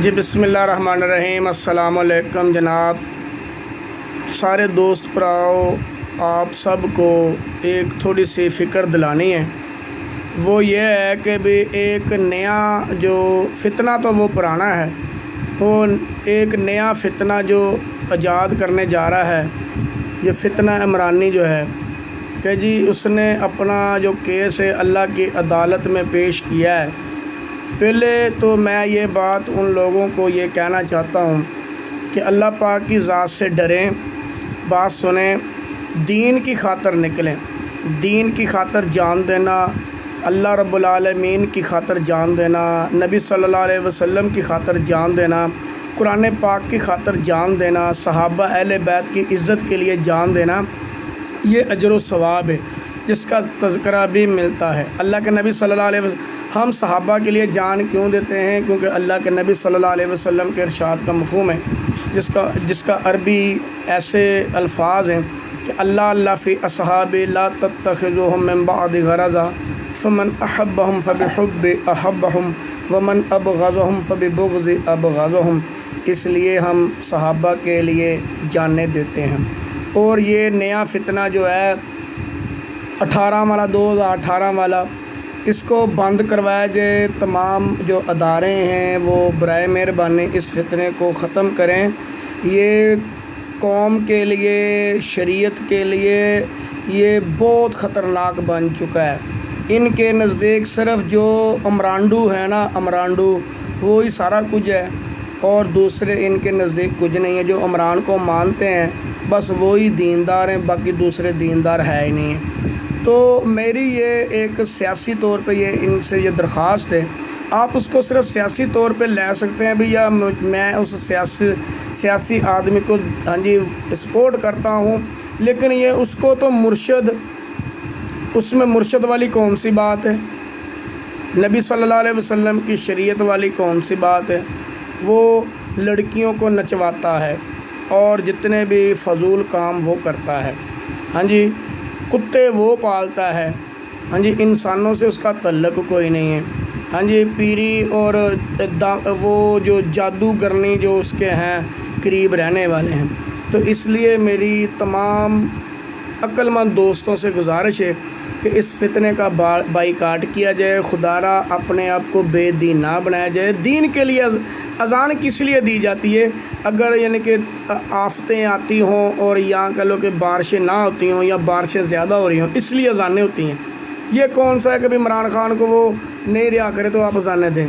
جی بسم اللہ الرحمن الرحیم۔ السلام علیکم جناب، سارے دوست پراؤ، آپ سب کو ایک تھوڑی سی فکر دلانی ہے۔ وہ یہ ہے کہ بھی ایک نیا جو فتنہ تو وہ پرانا ہے، وہ ایک نیا فتنہ جو ایجاد کرنے جا رہا ہے، یہ فتنہ عمرانی جو ہے کہ جی اس نے اپنا جو کیس ہے اللہ کی عدالت میں پیش کیا ہے۔ پہلے تو میں یہ بات ان لوگوں کو یہ کہنا چاہتا ہوں کہ اللہ پاک کی ذات سے ڈریں، بات سنیں، دین کی خاطر نکلیں، دین کی خاطر جان دینا، اللہ رب العالمین کی خاطر جان دینا، نبی صلی اللہ علیہ وسلم کی خاطر جان دینا، قرآن پاک کی خاطر جان دینا، صحابہ اہل بیت کی عزت کے لیے جان دینا، یہ اجر و ثواب ہے جس کا تذکرہ بھی ملتا ہے۔ اللہ کے نبی صلی اللہ علیہ وسلم، ہم صحابہ کے لیے جان کیوں دیتے ہیں؟ کیونکہ اللہ کے نبی صلی اللہ علیہ وسلم کے ارشاد کا مفہوم ہے جس کا عربی ایسے الفاظ ہیں کہ اللہ فی اصحابی لا تتخذوہم من بعد غرضا فمن احبہم فبحب احبہم ومن ابغضہم فببغض ابغضہم۔ اس لیے ہم صحابہ کے لیے جانیں دیتے ہیں۔ اور یہ نیا فتنہ جو ہے 2018 والا، اس کو بند کروایا جائے۔ تمام جو ادارے ہیں وہ برائے مہربانی اس فتنے کو ختم کریں۔ یہ قوم کے لیے، شریعت کے لیے یہ بہت خطرناک بن چکا ہے۔ ان کے نزدیک صرف جو امرانڈو ہے نا، امرانڈو وہی سارا کچھ ہے، اور دوسرے ان کے نزدیک کچھ نہیں ہے۔ جو عمران کو مانتے ہیں بس وہی دیندار ہیں، باقی دوسرے دیندار ہے ہی نہیں ہیں۔ تو میری یہ ایک سیاسی طور پہ ان سے یہ درخواست ہے، آپ اس کو صرف سیاسی طور پہ لے سکتے ہیں بھی، یا میں اس سیاسی آدمی کو سپورٹ کرتا ہوں، لیکن یہ اس کو تو اس میں مرشد والی کون سی بات ہے؟ نبی صلی اللہ علیہ وسلم کی شریعت والی کون سی بات ہے؟ وہ لڑکیوں کو نچواتا ہے اور جتنے بھی فضول کام وہ کرتا ہے، کتے وہ پالتا ہے، انسانوں سے اس کا تعلق کوئی نہیں ہے، پیری اور وہ جو جادوگرنی جو اس کے ہیں قریب رہنے والے ہیں۔ تو اس لیے میری تمام عقل مند دوستوں سے گزارش ہے کہ اس فتنے کا بائیکاٹ کیا جائے۔ خدارا اپنے آپ کو بے دین نہ بنایا جائے۔ دین کے لیے اذان کس لیے دی جاتی ہے؟ اگر کہ آفتیں آتی ہوں اور یہاں کہہ لو کہ بارشیں نہ ہوتی ہوں یا بارشیں زیادہ ہو رہی ہوں، اس لیے اذانیں ہوتی ہیں۔ یہ کون سا ہے کہ عمران خان کو وہ نہیں رہا کرے تو آپ اذانیں دیں؟